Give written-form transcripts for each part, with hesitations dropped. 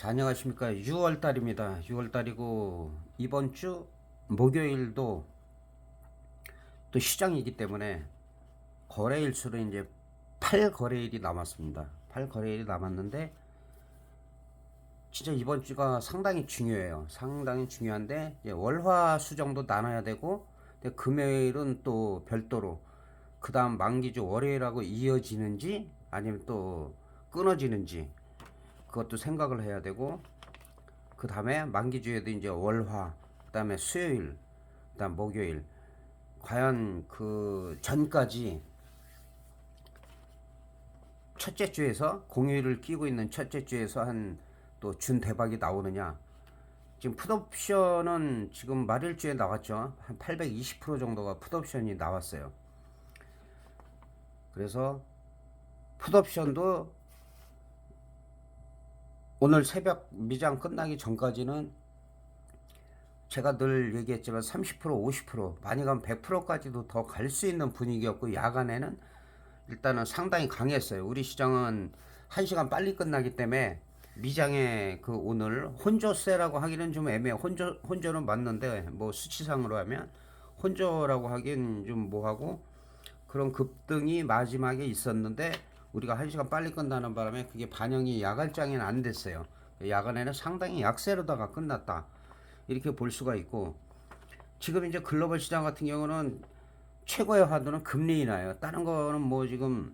자, 안녕하십니까. 6월달입니다. 6월달이고 이번 주 목요일도 또 시장이기 때문에 거래일 수는 이제 8거래일이 남았습니다. 8거래일이 남았는데 진짜 이번 주가 상당히 중요해요. 상당히 중요한데 이제 월화수 정도 나눠야 되고, 근데 금요일은 또 별도로 그 다음 만기주 월요일하고 이어지는지 아니면 또 끊어지는지 그것도 생각을 해야 되고, 그 다음에 만기주에도 이제 월화, 그 다음에 수요일, 그 다음 목요일, 과연 그 전까지 첫째 주에서 공휴일을 끼고 있는 첫째 주에서 한 또 준 대박이 나오느냐. 지금 풋옵션은 지금 말일주에 나왔죠. 한 820% 정도가 풋옵션이 나왔어요. 그래서 풋옵션도 오늘 새벽 미장 끝나기 전까지는 제가 늘 얘기했지만 30% 50% 많이 가면 100%까지도 더 갈 수 있는 분위기였고, 야간에는 일단은 상당히 강했어요. 우리 시장은 1시간 빨리 끝나기 때문에 미장에 그 오늘 혼조세라고 하기는 좀 애매해요. 혼조는 맞는데 뭐 수치상으로 하면 혼조라고 하긴 좀 뭐하고, 그런 급등이 마지막에 있었는데 우리가 1시간 빨리 끝나는 바람에 그게 반영이 야간장에는 안 됐어요. 야간에는 상당히 약세로다가 끝났다, 이렇게 볼 수가 있고, 지금 이제 글로벌 시장 같은 경우는 최고의 화두는 금리 인하예요. 다른 거는 뭐 지금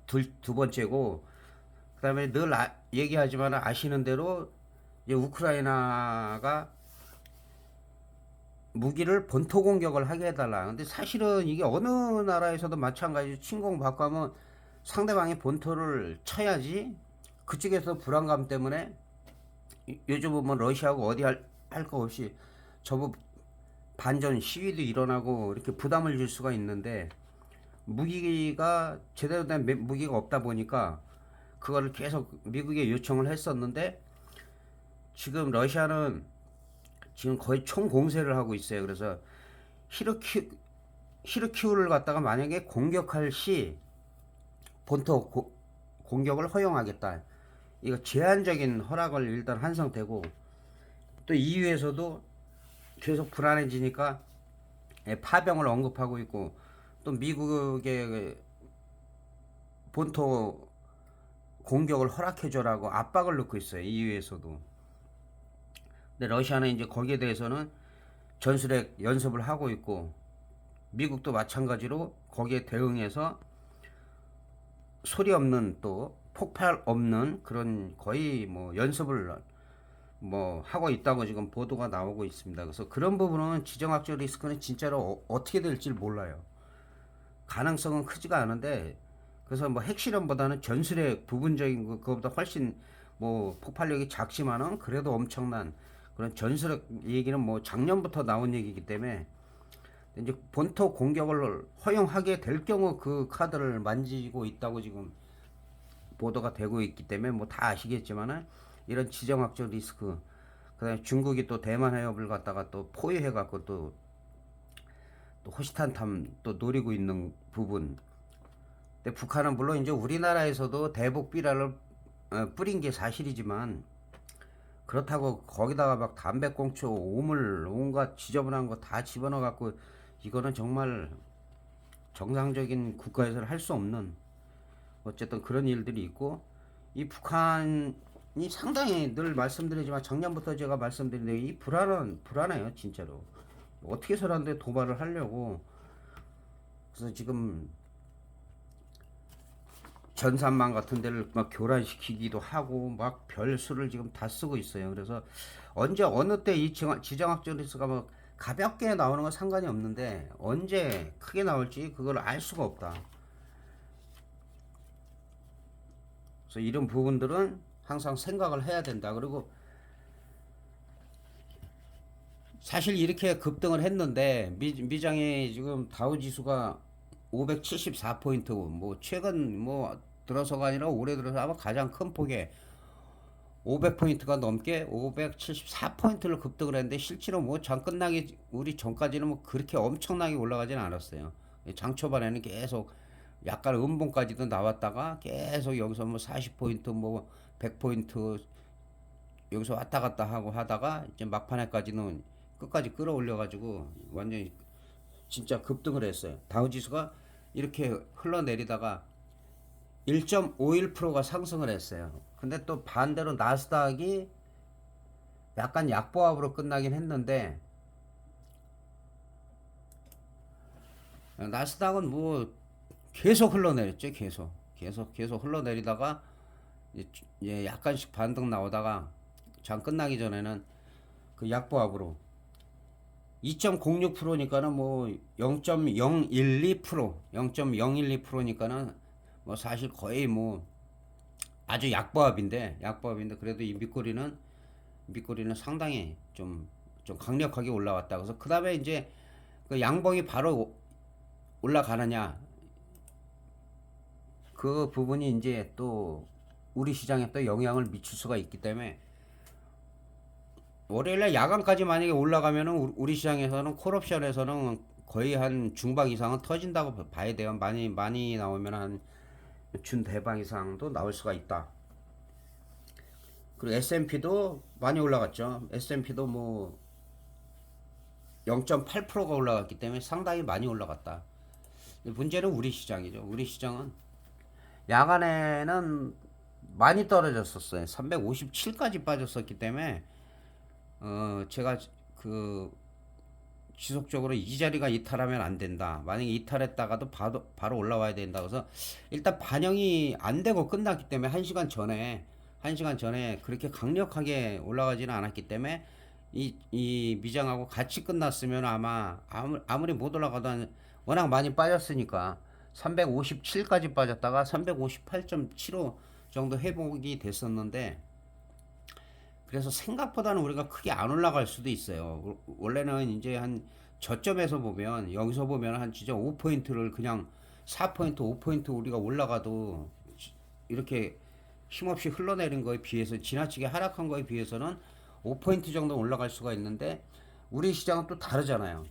두 번째고, 그다음에 늘 얘기하지만 아시는 대로 이제 우크라이나가 무기를 본토 공격을 하게 해달라. 근데 사실은 이게 어느 나라에서도 마찬가지로 침공 받고 하면 상대방이 본토를 쳐야지. 그쪽에서 불안감 때문에 요즘 보면 러시아하고 어디 할 거 없이 저거 반전 시위도 일어나고 이렇게 부담을 줄 수가 있는데, 무기가 제대로 된 무기가 없다 보니까 그거를 계속 미국에 요청을 했었는데, 지금 러시아는 지금 거의 총공세를 하고 있어요. 그래서 히르키우를 갖다가 만약에 공격할 시 본토 공격을 허용하겠다, 이거 제한적인 허락을 일단 한 상태고, 또 EU에서도 계속 불안해지니까 파병을 언급하고 있고, 또 미국의 본토 공격을 허락해줘라고 압박을 넣고 있어요. EU에서도. 근데 러시아는 이제 거기에 대해서는 전술핵 연습을 하고 있고, 미국도 마찬가지로 거기에 대응해서 소리 없는 또 폭발 없는 그런 거의 뭐 연습을 뭐 하고 있다고 지금 보도가 나오고 있습니다. 그래서 그런 부분은 지정학적 리스크는 진짜로 어떻게 될지 몰라요. 가능성은 크지가 않은데, 그래서 뭐 핵실험보다는 전술핵 부분적인 그거보다 훨씬 뭐 폭발력이 작지만은 그래도 엄청난 그런 전술핵 얘기는 뭐 작년부터 나온 얘기이기 때문에, 이제 본토 공격을 허용하게 될 경우 그 카드를 만지고 있다고 지금 보도가 되고 있기 때문에 뭐 다 아시겠지만은, 이런 지정학적 리스크, 그다음에 중국이 또 대만 해협을 갖다가 또 포위해 갖고 또 호시탄탐 또 노리고 있는 부분. 근데 북한은 물론 이제 우리나라에서도 대북 비라를 뿌린 게 사실이지만, 그렇다고 거기다가 막 담배꽁초, 오물, 온갖 지저분한 거 다 집어넣어 갖고, 이거는 정말 정상적인 국가에서는 할 수 없는 어쨌든 그런 일들이 있고, 이 북한이 상당히 늘 말씀드리지만 작년부터 제가 말씀드리는데, 이 불안해요 진짜로. 어떻게 해서라는데 도발을 하려고. 그래서 지금 전산망 같은 데를 막 교란시키기도 하고 막 별수를 지금 다 쓰고 있어요. 그래서 언제 어느 때 이 지정학적 리스크가 뭐 가볍게 나오는 건 상관이 없는데, 언제 크게 나올지 그걸 알 수가 없다. 그래서 이런 부분들은 항상 생각을 해야 된다. 그리고 사실 이렇게 급등을 했는데 미장이 지금 다우 지수가 574포인트, 뭐 최근 뭐 들어서가 아니라 올해 들어서 아마 가장 큰 폭의 500포인트가 넘게 574포인트를 급등을 했는데, 실제로 뭐 장 끝나기 우리 전까지는 뭐 그렇게 엄청나게 올라가지는 않았어요. 장 초반에는 계속 약간 음봉까지도 나왔다가 계속 여기서 뭐 40포인트 뭐 100포인트 여기서 왔다 갔다 하고 하다가 이제 막판에까지는 끝까지 끌어올려 가지고 완전히 진짜 급등을 했어요. 다우지수가 이렇게 흘러내리다가 1.51%가 상승을 했어요. 근데 또 반대로 나스닥이 약간 약보합으로 끝나긴 했는데, 나스닥은 뭐 계속 흘러내렸죠. 계속 흘러내리다가 이제 약간씩 반등 나오다가 장 끝나기 전에는 그 약보합으로 2.06%니까는 뭐 0.012%, 0.012%니까는 뭐 사실 거의 뭐 아주 약보합인데 그래도 이 밑꼬리는 상당히 좀 강력하게 올라왔다. 그래서 그 다음에 이제 그 양봉이 바로 올라가느냐, 그 부분이 이제 또 우리 시장에 또 영향을 미칠 수가 있기 때문에, 월요일날 야간까지 만약에 올라가면은 우리 시장에서는 콜옵션에서는 거의 한 중박 이상은 터진다고 봐야 돼요. 많이 나오면 한 준대박 이상도 나올 수가 있다. 그리고 S&P도 많이 올라갔죠. S&P도 뭐 0.8%가 올라갔기 때문에 상당히 많이 올라갔다. 문제는 우리 시장이죠. 우리 시장은 야간에는 많이 떨어졌었어요. 357까지 빠졌었기 때문에 제가 그 지속적으로 이 자리가 이탈하면 안 된다. 만약에 이탈했다가도 바로 올라와야 된다. 그래서 일단 반영이 안 되고 끝났기 때문에 1시간 전에 그렇게 강력하게 올라가지는 않았기 때문에 이 미장하고 같이 끝났으면 아무리 못 올라가도 워낙 많이 빠졌으니까 357까지 빠졌다가 358.75 정도 회복이 됐었는데, 그래서 생각보다는 우리가 크게 안 올라갈 수도 있어요. 원래는 이제 한 저점에서 보면, 여기서 보면 한 진짜 5포인트를 그냥 4포인트, 5포인트 우리가 올라가도 이렇게 힘없이 흘러내린 거에 비해서, 지나치게 하락한 거에 비해서는 5포인트 정도 올라갈 수가 있는데, 우리 시장은 또 다르잖아요.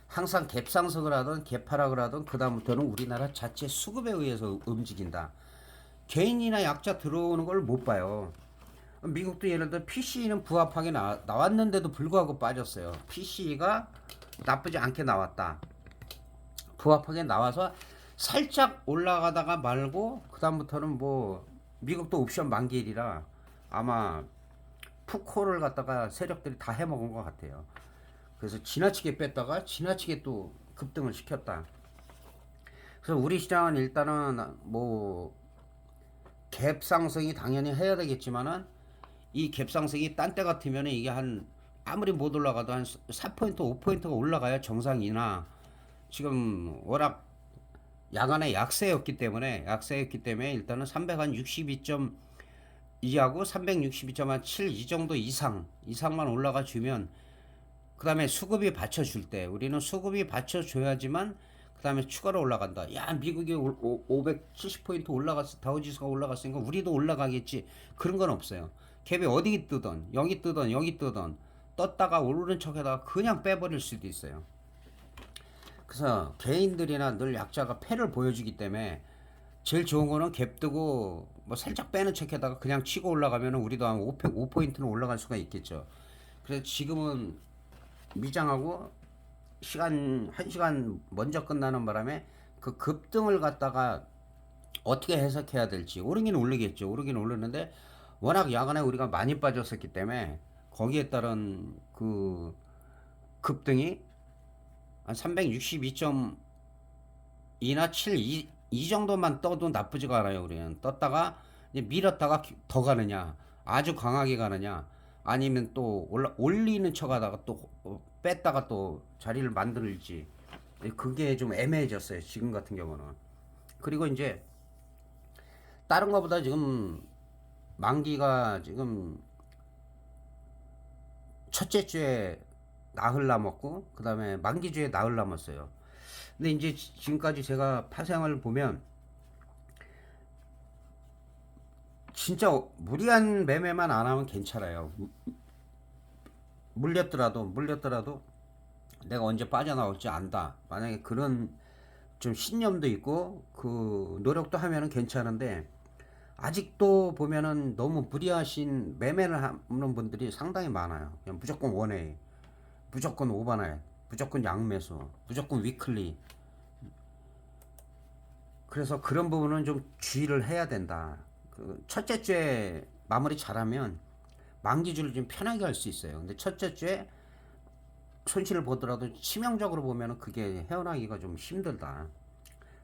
항상 갭 상승을 하든 갭 하락을 하든 그다음부터는 우리나라 자체 수급에 의해서 움직인다. 개인이나 약자 들어오는 걸 못 봐요. 미국도 예를 들어 PC는 부합하게 나왔는데도 불구하고 빠졌어요. PC가 나쁘지 않게 나왔다. 부합하게 나와서 살짝 올라가다가 말고, 그다음부터는 뭐 미국도 옵션 만기일이라 아마 푸코를 갖다가 세력들이 다 해먹은 것 같아요. 그래서 지나치게 뺐다가 지나치게 또 급등을 시켰다. 그래서 우리 시장은 일단은 뭐 갭 상승이 당연히 해야 되겠지만은, 이 갭 상승이 딴 때 같으면 이게 한 아무리 못 올라가도 한 4포인트, 5포인트가 올라가야 정상이나, 지금 워낙 야간에 약세였기 때문에 일단은 362.2하고 362.7 이 정도 이상만 올라가 주면, 그 다음에 수급이 받쳐줄 때, 우리는 수급이 받쳐줘야지만 그 다음에 추가로 올라간다. 야, 미국이 570포인트 올라갔어, 다우지수가 올라갔으니까 우리도 올라가겠지. 그런 건 없어요. 갭이 어디 뜨던 여기 뜨던 떴다가 오르는 척에다가 그냥 빼버릴 수도 있어요. 그래서 개인들이나 늘 약자가 패를 보여주기 때문에, 제일 좋은 거는 갭 뜨고 뭐 살짝 빼는 척에다가 그냥 치고 올라가면 우리도 한 5포인트는 올라갈 수가 있겠죠. 그래서 지금은 미장하고 시간 1시간 먼저 끝나는 바람에 그 급등을 갖다가 어떻게 해석해야 될지, 오르긴 오르겠죠. 오르긴 오르는데 워낙 야간에 우리가 많이 빠졌었기 때문에 거기에 따른 그 급등이 한 362.2나 7 이 정도만 떠도 나쁘지가 않아요. 우리는 떴다가 이제 밀었다가 더 가느냐, 아주 강하게 가느냐, 아니면 또 올리는 척 하다가 또 뺐다가 또 자리를 만들지, 그게 좀 애매해졌어요. 지금 같은 경우는. 그리고 이제 다른 거보다 지금 만기가 지금 첫째 주에 나흘 남았고, 그 다음에 만기 주에 나흘 남았어요. 근데 이제 지금까지 제가 파생을 보면 진짜 무리한 매매만 안 하면 괜찮아요. 물렸더라도 내가 언제 빠져나올지 안다. 만약에 그런 좀 신념도 있고 그 노력도 하면은 괜찮은데, 아직도 보면은 너무 무리하신 매매를 하는 분들이 상당히 많아요. 그냥 무조건 원웨이, 무조건 오버나잇, 무조건 양매수, 무조건 위클리. 그래서 그런 부분은 좀 주의를 해야 된다. 그 첫째 주에 마무리 잘하면 만기주를 좀 편하게 할 수 있어요. 근데 첫째 주에 손실을 보더라도 치명적으로 보면은 그게 헤어나기가 좀 힘들다.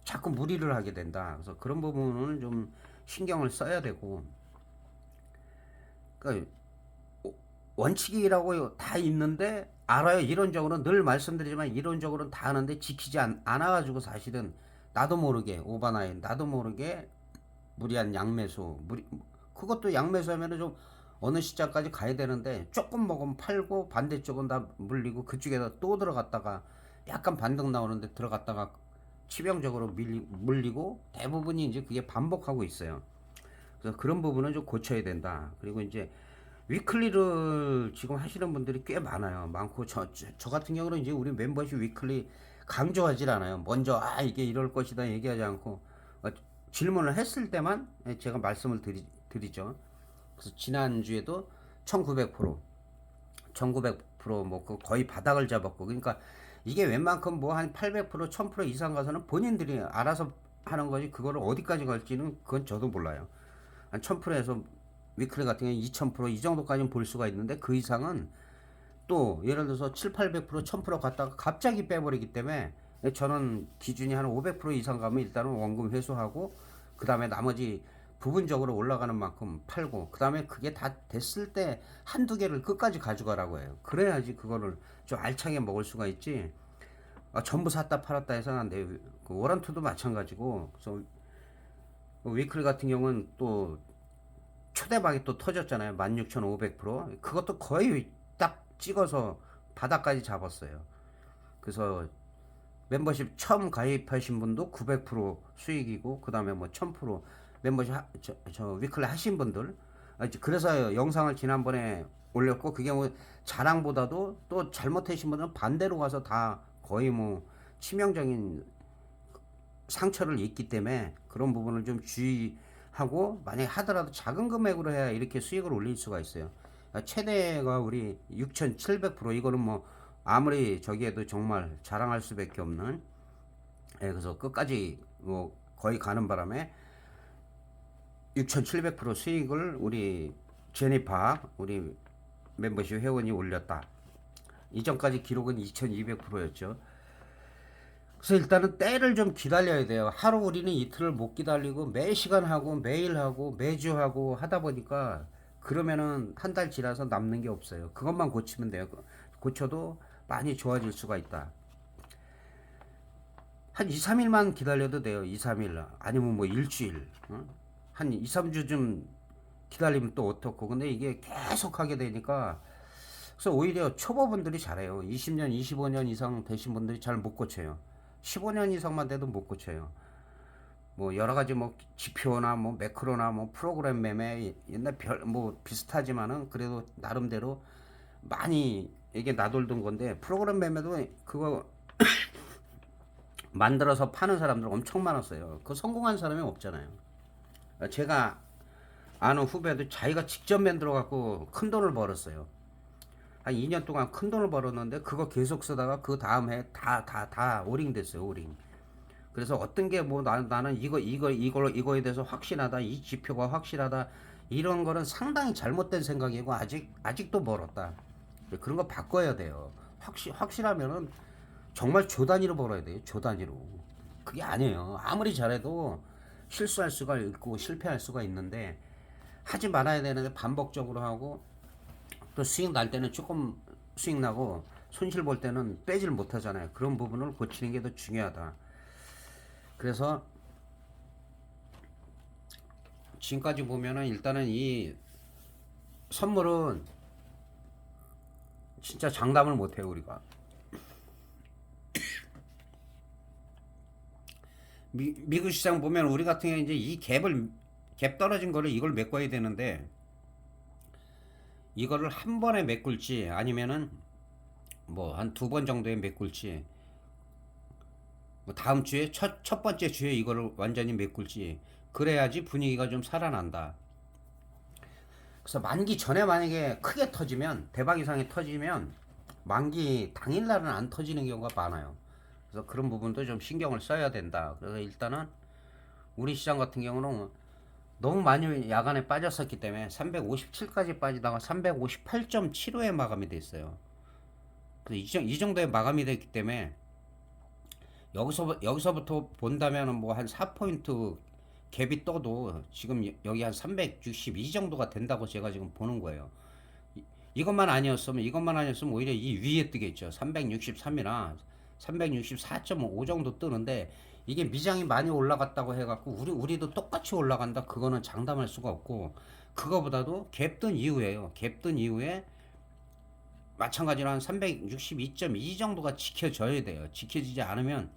자꾸 무리를 하게 된다. 그래서 그런 부분은 좀 신경을 써야 되고, 그러니까 원칙이라고 다 있는데 알아요. 이론적으로 늘 말씀드리지만 이론적으로는 다 아는데 지키지 않아가지고 사실은 나도 모르게 오바나인, 나도 모르게 무리한 양매수, 그것도 양매수하면은 좀 어느 시장까지 가야 되는데 조금 먹으면 팔고 반대쪽은 다 물리고 그쪽에다 또 들어갔다가 약간 반등 나오는데 들어갔다가 치명적으로 물리고 대부분이 이제 그게 반복하고 있어요. 그래서 그런 부분은 좀 고쳐야 된다. 그리고 이제 위클리를 지금 하시는 분들이 꽤 많아요. 많고 저 같은 경우는 이제 우리 멤버십 위클리 강조하질 않아요. 먼저 이게 이럴 것이다 얘기하지 않고 질문을 했을 때만 제가 말씀을 드리죠. 그래서 지난주에도 1900%, 1900%뭐 거의 바닥을 잡았고, 그러니까 이게 웬만큼 뭐 한 800%, 1000% 이상 가서는 본인들이 알아서 하는 거지 그거를 어디까지 갈지는 그건 저도 몰라요. 한 1000%에서 위클리 같은 경우는 2000%이 정도까지는 볼 수가 있는데 그 이상은 또 예를 들어서 7, 800%, 1000% 갔다가 갑자기 빼버리기 때문에 저는 기준이 한 500% 이상 가면 일단은 원금 회수하고 그 다음에 나머지 부분적으로 올라가는 만큼 팔고 그 다음에 그게 다 됐을 때 한두 개를 끝까지 가져가라고 해요. 그래야지 그거를 좀 알차게 먹을 수가 있지. 전부 샀다 팔았다 해서는 안 돼요. 그 워런트도 마찬가지고. 그래서 위클 같은 경우는 또 초대박이 또 터졌잖아요. 16,500%. 그것도 거의 딱 찍어서 바닥까지 잡았어요. 그래서 멤버십 처음 가입하신 분도 900% 수익이고 그 다음에 뭐 1000% 멤버십 저 위클리 하신 분들 그래서 영상을 지난번에 올렸고 그게 뭐 자랑보다도 또 잘못하신 분들은 반대로 가서 다 거의 뭐 치명적인 상처를 입기 때문에 그런 부분을 좀 주의하고 만약에 하더라도 작은 금액으로 해야 이렇게 수익을 올릴 수가 있어요. 최대가 우리 6,700% 이거는 뭐 아무리 저기에도 정말 자랑할 수밖에 없는 그래서 끝까지 뭐 거의 가는 바람에 6,700% 수익을 우리 제니파 우리 멤버십 회원이 올렸다. 이전까지 기록은 2,200%였죠. 그래서 일단은 때를 좀 기다려야 돼요. 하루 우리는 이틀을 못 기다리고 매 시간 하고 매일 하고 매주 하고 하다 보니까 그러면은 한 달 지나서 남는 게 없어요. 그것만 고치면 돼요. 고쳐도 많이 좋아질 수가 있다. 한 2, 3일만 기다려도 돼요. 2, 3일. 아니면 뭐 일주일. 한 2, 3주 좀 기다리면 또 어떻고. 근데 이게 계속 하게 되니까 그래서 오히려 초보분들이 잘해요. 20년, 25년 이상 되신 분들이 잘 못 고쳐요. 15년 이상만 돼도 못 고쳐요. 뭐 여러 가지 뭐 지표나 뭐 매크로나 뭐 프로그램 매매 옛날 별 뭐 비슷하지만은 그래도 나름대로 많이 이게 나돌던 건데 프로그램 매매도 그거 만들어서 파는 사람들 엄청 많았어요. 그 성공한 사람이 없잖아요. 제가 아는 후배도 자기가 직접 만들어 갖고 큰 돈을 벌었어요. 한 2년 동안 큰 돈을 벌었는데 그거 계속 쓰다가 그 다음 해 다 오링 됐어요. 오링. 그래서 어떤 게 뭐 나는 이거에 대해서 확신하다. 이 지표가 확실하다. 이런 거는 상당히 잘못된 생각이고 아직도 멀었다. 그런 거 바꿔야 돼요. 확실하면은 정말 조 단위로 벌어야 돼요. 조 단위로. 그게 아니에요. 아무리 잘해도 실수할 수가 있고 실패할 수가 있는데 하지 말아야 되는데 반복적으로 하고 또 수익 날 때는 조금 수익 나고 손실 볼 때는 빼질 못하잖아요. 그런 부분을 고치는 게 더 중요하다. 그래서 지금까지 보면은 일단은 이 선물은 진짜 장담을 못해요 우리가. 미국 시장 보면 우리 같은 경우 이제 이 갭 떨어진 거를 이걸 메꿔야 되는데 이거를 한 번에 메꿀지 아니면은 뭐 한 두 번 정도에 메꿀지 뭐 다음 주에 첫 번째 주에 이거를 완전히 메꿀지 그래야지 분위기가 좀 살아난다. 그래서 만기 전에 만약에 크게 터지면, 대박 이상이 터지면 만기 당일날은 안 터지는 경우가 많아요. 그래서 그런 부분도 좀 신경을 써야 된다. 그래서 일단은 우리 시장 같은 경우는 너무 많이 야간에 빠졌었기 때문에 357까지 빠지다가 358.75에 마감이 됐어요. 그래서 이 정도에 마감이 됐기 때문에 여기서부터 본다면 뭐 한 4포인트 갭이 떠도 지금 여기 한 362 정도가 된다고 제가 지금 보는 거예요. 이것만 아니었으면 오히려 이 위에 뜨겠죠. 363이나 364.5 정도 뜨는데, 이게 미장이 많이 올라갔다고 해갖고 우리도 똑같이 올라간다, 그거는 장담할 수가 없고, 그거보다도 갭 뜬 이후에요. 갭 뜬 이후에 마찬가지로 한 362.2 정도가 지켜져야 돼요. 지켜지지 않으면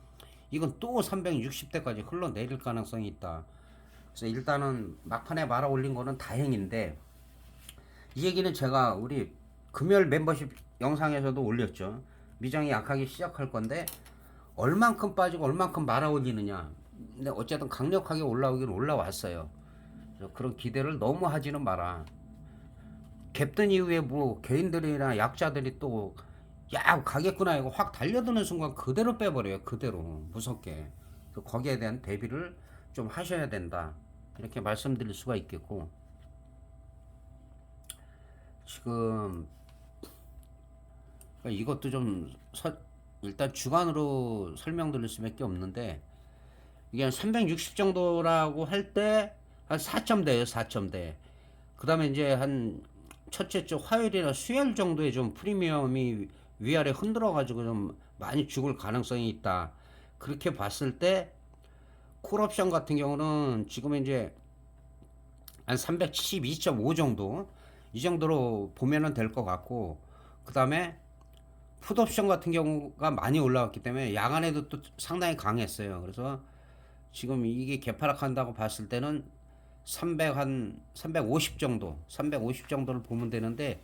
이건 또 360대까지 흘러내릴 가능성이 있다. 그래서 일단은 막판에 말아 올린 거는 다행인데, 이 얘기는 제가 우리 금요일 멤버십 영상에서도 올렸죠. 미장이 약하게 시작할 건데 얼만큼 빠지고 얼만큼 말아 올리느냐. 근데 어쨌든 강력하게 올라오긴 올라왔어요. 그래서 그런 기대를 너무 하지는 마라. 갭든 이후에 뭐 개인들이나 약자들이 또 야 가겠구나 이거 확 달려드는 순간 그대로 빼버려요. 그대로 무섭게. 그래서 거기에 대한 대비를 좀 하셔야 된다, 이렇게 말씀드릴 수가 있겠고, 지금 이것도 좀 일단 주간으로 설명드릴 수밖에 없는데, 이게 한 360 정도라고 할 때 한 4점대예요. 4점대. 그 다음에 이제 한 첫째 주 화요일이나 수요일 정도에 좀 프리미엄이 위아래 흔들어 가지고 좀 많이 죽을 가능성이 있다. 그렇게 봤을 때 콜옵션 같은 경우는 지금 이제 한 372.5 정도, 이 정도로 보면은 될 것 같고, 그 다음에 풋옵션 같은 경우가 많이 올라왔기 때문에 야간에도 또 상당히 강했어요. 그래서 지금 이게 개파락한다고 봤을 때는 350 정도, 350 정도를 보면 되는데,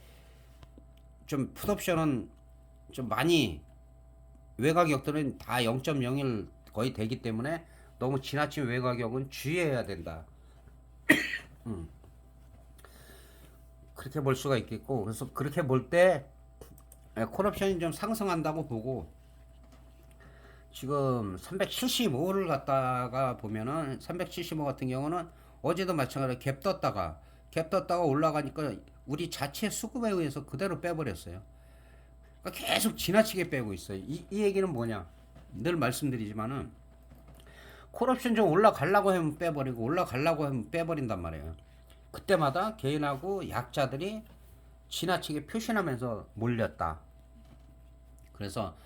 좀 풋옵션은 좀 많이 외가격들은 다 0.01 거의 되기 때문에 너무 지나친 외가격은 주의해야 된다. 그렇게 볼 수가 있겠고, 그래서 그렇게 볼 때 콜옵션이 좀 상승한다고 보고, 지금 375를 갖다가 보면은 375 같은 경우는 어제도 마찬가지로 갭 떴다가 올라가니까 우리 자체 수급에 의해서 그대로 빼버렸어요. 그러니까 계속 지나치게 빼고 있어요. 이 얘기는 뭐냐? 늘 말씀드리지만은 콜옵션 좀 올라가려고 하면 빼버리고 올라가려고 하면 빼버린단 말이에요. 그때마다 개인하고 약자들이 지나치게 표신하면서 몰렸다. 그래서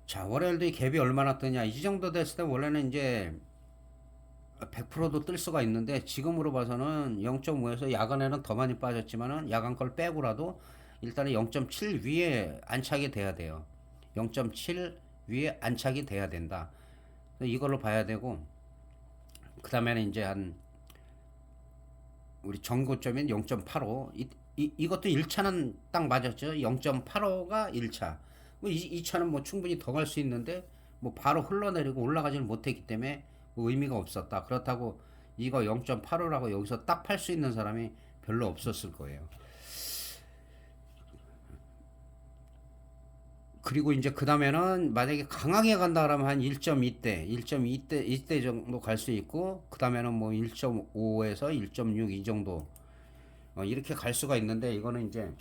자, 월요일도 이 갭이 얼마나 뜨냐, 이 정도 됐을 때 원래는 이제 100%도 뜰 수가 있는데, 지금으로 봐서는 0.5에서 야간에는 더 많이 빠졌지만은 야간 걸 빼고라도 일단은 0.7 위에 안착이 돼야 돼요. 0.7 위에 안착이 돼야 된다. 이걸로 봐야 되고, 그 다음에는 이제 한 우리 전고점인 0.85, 이것도 1차는 딱 맞았죠. 0.85가 1차. 뭐 2차는 뭐 충분히 더 갈 수 있는데 뭐 바로 흘러내리고 올라가지는 못했기 때문에 뭐 의미가 없었다. 그렇다고 이거 0.85라고 여기서 딱 팔 수 있는 사람이 별로 없었을 거예요. 그리고 이제 그 다음에는 만약에 강하게 간다 그러면 한 1.2대 정도 갈 수 있고, 그 다음에는 뭐 1.5에서 1.6 이 정도 이렇게 갈 수가 있는데, 이거는 이제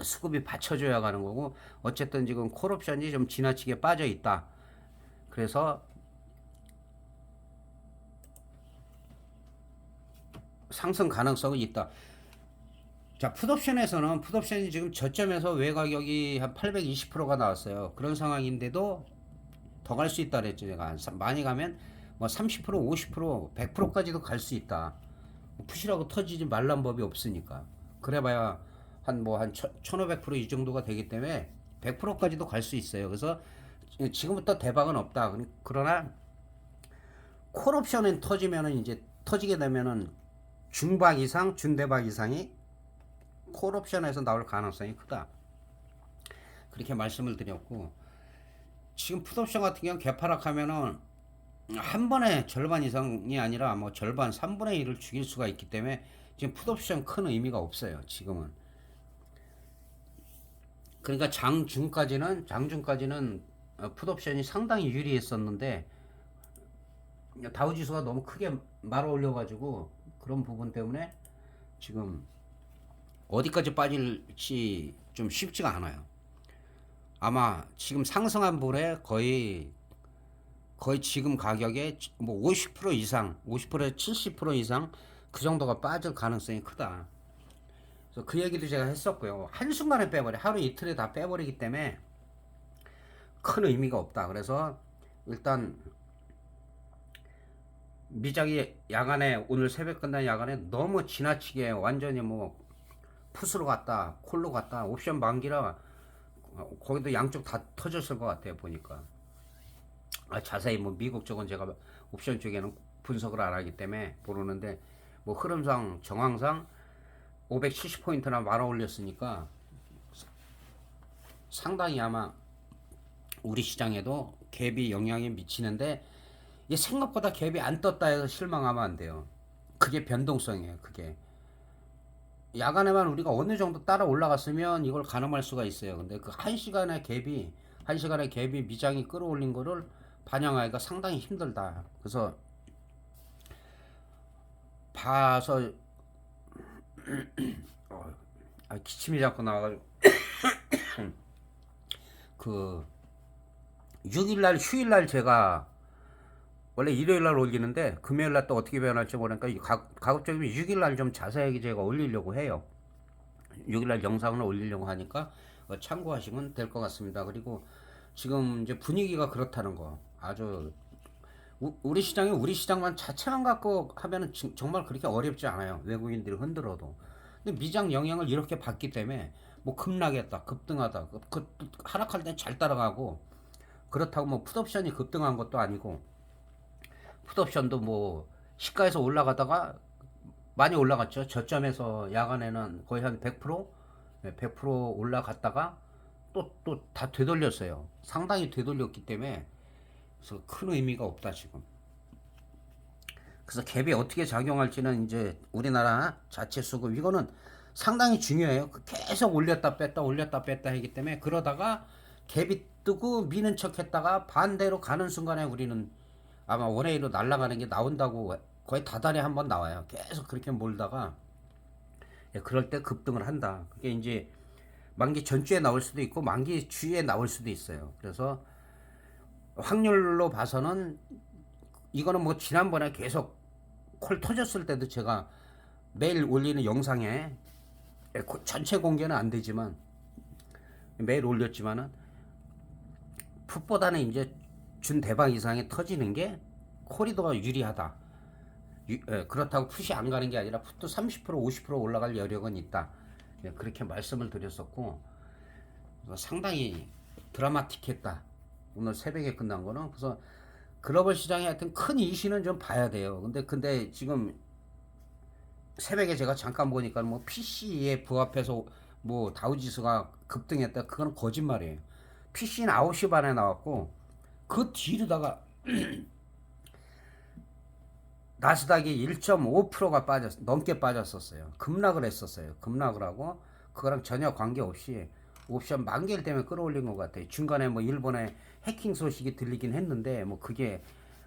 수급이 받쳐줘야 가는 거고, 어쨌든 지금 콜옵션이 좀 지나치게 빠져 있다. 그래서 상승 가능성이 있다. 자, 풋옵션이 지금 저점에서 외가격이 한 820%가 나왔어요. 그런 상황인데도 더 갈 수 있다 그랬죠. 제가 많이 가면 뭐 30%, 50%, 100%까지도 갈 수 있다. 푸시라고 터지지 말란 법이 없으니까. 그래봐야 한 1500%이 정도가 되기 때문에 100%까지도 갈 수 있어요. 그래서 지금부터 대박은 없다. 그러나 콜옵션은 터지게 되면은 중박 이상, 준대박 이상이 콜옵션에서 나올 가능성이 크다. 그렇게 말씀을 드렸고, 지금 풋옵션 같은 경우는 개파락하면은 한 번에 절반 이상이 아니라 뭐 절반 3분의 1을 죽일 수가 있기 때문에 지금 풋옵션 큰 의미가 없어요. 지금은. 그러니까 장중까지는 풋옵션이 상당히 유리했었는데 다우지수가 너무 크게 말아 올려가지고 그런 부분 때문에 지금 어디까지 빠질지 좀 쉽지가 않아요. 아마 지금 상승한 분에 거의 지금 가격에 뭐 50% 이상, 50%에서 70% 이상 그 정도가 빠질 가능성이 크다. 그래서 그 얘기도 제가 했었고요. 한순간에 빼버려. 하루 이틀에 다 빼버리기 때문에 큰 의미가 없다. 그래서 일단 미장이 야간에 오늘 새벽 끝난 야간에 너무 지나치게 완전히 뭐 풋으로 갔다 콜로 갔다 옵션 만기라 거기도 양쪽 다 터졌을 것 같아요 보니까. 자세히 뭐 미국 쪽은 제가 옵션 쪽에는 분석을 안 하기 때문에 모르는데 뭐 흐름상 정황상 570포인트나 말아 올렸으니까 상당히 아마 우리 시장에도 갭이 영향이 미치는데 이게 생각보다 갭이 안 떴다 해서 실망하면 안 돼요. 그게 변동성이에요. 그게 야간에만 우리가 어느 정도 따라 올라갔으면 이걸 가늠할 수가 있어요. 근데 그 한 시간의 갭이 미장이 끌어올린 거를 반영하기가 상당히 힘들다. 그래서 봐서 기침이 자꾸 나와가지고 그 6일날 휴일날 제가 원래 일요일날 올리는데 금요일날 또 어떻게 변할지 모르니까 가급적이면 6일날 좀 자세하게 제가 올리려고 해요. 6일날 영상을 올리려고 하니까 참고하시면 될 것 같습니다. 그리고 지금 이제 분위기가 그렇다는 거 아주 우리 시장이 우리 시장만 자체만 갖고 하면은 정말 그렇게 어렵지 않아요. 외국인들이 흔들어도. 근데 미장 영향을 이렇게 받기 때문에 뭐 급락했다, 급등하다, 하락할 땐 잘 따라가고 그렇다고 뭐 풋옵션이 급등한 것도 아니고 풋옵션도 뭐 시가에서 올라가다가 많이 올라갔죠. 저점에서 야간에는 거의 한 100%, 100% 올라갔다가 또 다 되돌렸어요. 상당히 되돌렸기 때문에 그래서 큰 의미가 없다 지금. 그래서 갭이 어떻게 작용할지는 이제 우리나라 자체 수급 이거는 상당히 중요해요. 계속 올렸다 뺐다 하기 때문에 그러다가 갭이 뜨고 미는 척 했다가 반대로 가는 순간에 우리는 아마 원웨이로 날아가는 게 나온다고 거의 다달에 한 번 나와요. 계속 그렇게 몰다가 그럴 때 급등을 한다. 그게 이제 만기 전주에 나올 수도 있고 만기 주에 나올 수도 있어요. 그래서 확률로 봐서는 이거는 뭐 지난번에 계속 콜 터졌을 때도 제가 매일 올리는 영상에 전체 공개는 안 되지만 매일 올렸지만은 풋보다는 이제 준 대박 이상이 터지는 게 콜이 더 유리하다. 그렇다고 풋이 안 가는 게 아니라 풋도 30% 50% 올라갈 여력은 있다. 그렇게 말씀을 드렸었고 상당히 드라마틱했다. 오늘 새벽에 끝난 거는. 그래서 글로벌 시장에 하여튼 큰 이슈는 좀 봐야 돼요. 근데 지금 새벽에 제가 잠깐 보니까 뭐 PC에 부합해서 뭐 다우지수가 급등했다. 그건 거짓말이에요. PC는 9시 반에 나왔고 그 뒤로다가 나스닥이 1.5%가 넘게 빠졌었어요. 급락을 했었어요. 급락을 하고 그거랑 전혀 관계없이 옵션 만기일 때문에 끌어올린 것 같아요. 중간에 뭐 일본의 해킹 소식이 들리긴 했는데 뭐 그게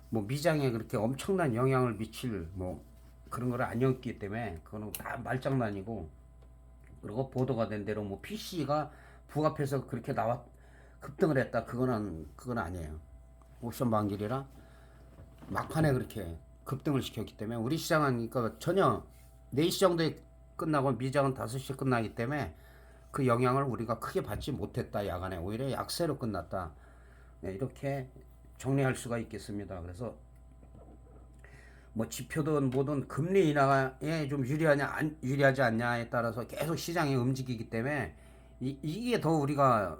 뭐 미장에 그렇게 엄청난 영향을 미칠 뭐 그런 거를 안 엮기 때문에 그거는 다 말장난이고. 그리고 보도가 된 대로 뭐 PC가 부합해서 그렇게 급등을 했다. 그건 아니에요. 옵션 만기이라 막판에 그렇게 급등을 시켰기 때문에 우리 시장은 그러니까 전혀 4시 정도에 끝나고 미장은 5시에 끝나기 때문에 그 영향을 우리가 크게 받지 못했다. 야간에 오히려 약세로 끝났다. 이렇게 정리할 수가 있겠습니다. 그래서 뭐 지표든 뭐든 금리 인하에 좀 유리하지 않냐에 따라서 계속 시장이 움직이기 때문에 이게 더 우리가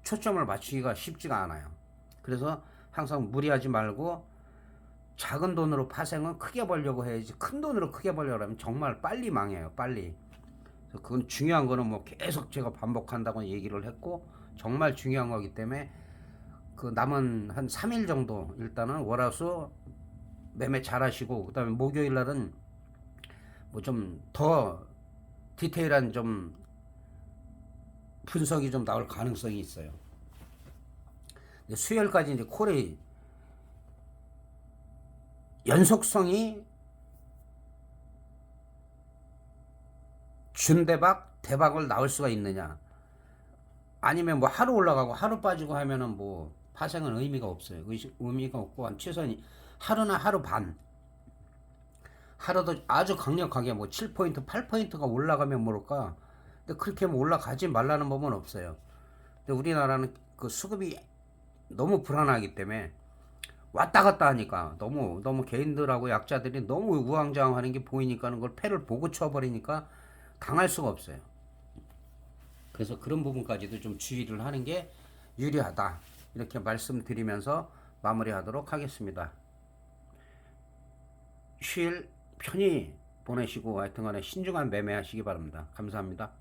초점을 맞추기가 쉽지가 않아요. 그래서 항상 무리하지 말고 작은 돈으로 파생은 크게 벌려고 해야지. 큰 돈으로 크게 벌려고 하면 정말 빨리 망해요. 빨리. 그래서 그건 중요한 거는 뭐 계속 제가 반복한다고 얘기를 했고 정말 중요한 거기 때문에 그 남은 한 3일 정도 일단은 월화수 매매 잘 하시고, 그다음에 목요일 날은 뭐 좀 더 디테일한 좀 분석이 좀 나올 가능성이 있어요. 수요일까지 이제 콜이 연속성이 준대박 대박을 나올 수가 있느냐, 아니면 뭐 하루 올라가고 하루 빠지고 하면은 뭐 파생은 의미가 없어요. 의미가 없고 한 최소한 하루나 하루 반, 하루도 아주 강력하게 뭐 7포인트 8포인트가 올라가면 모를까. 근데 그렇게 뭐 올라가지 말라는 법은 없어요. 근데 우리나라는 그 수급이 너무 불안하기 때문에 왔다 갔다 하니까, 너무 개인들하고 약자들이 너무 우왕좌왕하는 게 보이니까는 그걸 패를 보고 쳐버리니까 당할 수가 없어요. 그래서 그런 부분까지도 좀 주의를 하는 게 유리하다, 이렇게 말씀드리면서 마무리하도록 하겠습니다. 휴일 편히 보내시고 하여튼간에 신중한 매매하시기 바랍니다. 감사합니다.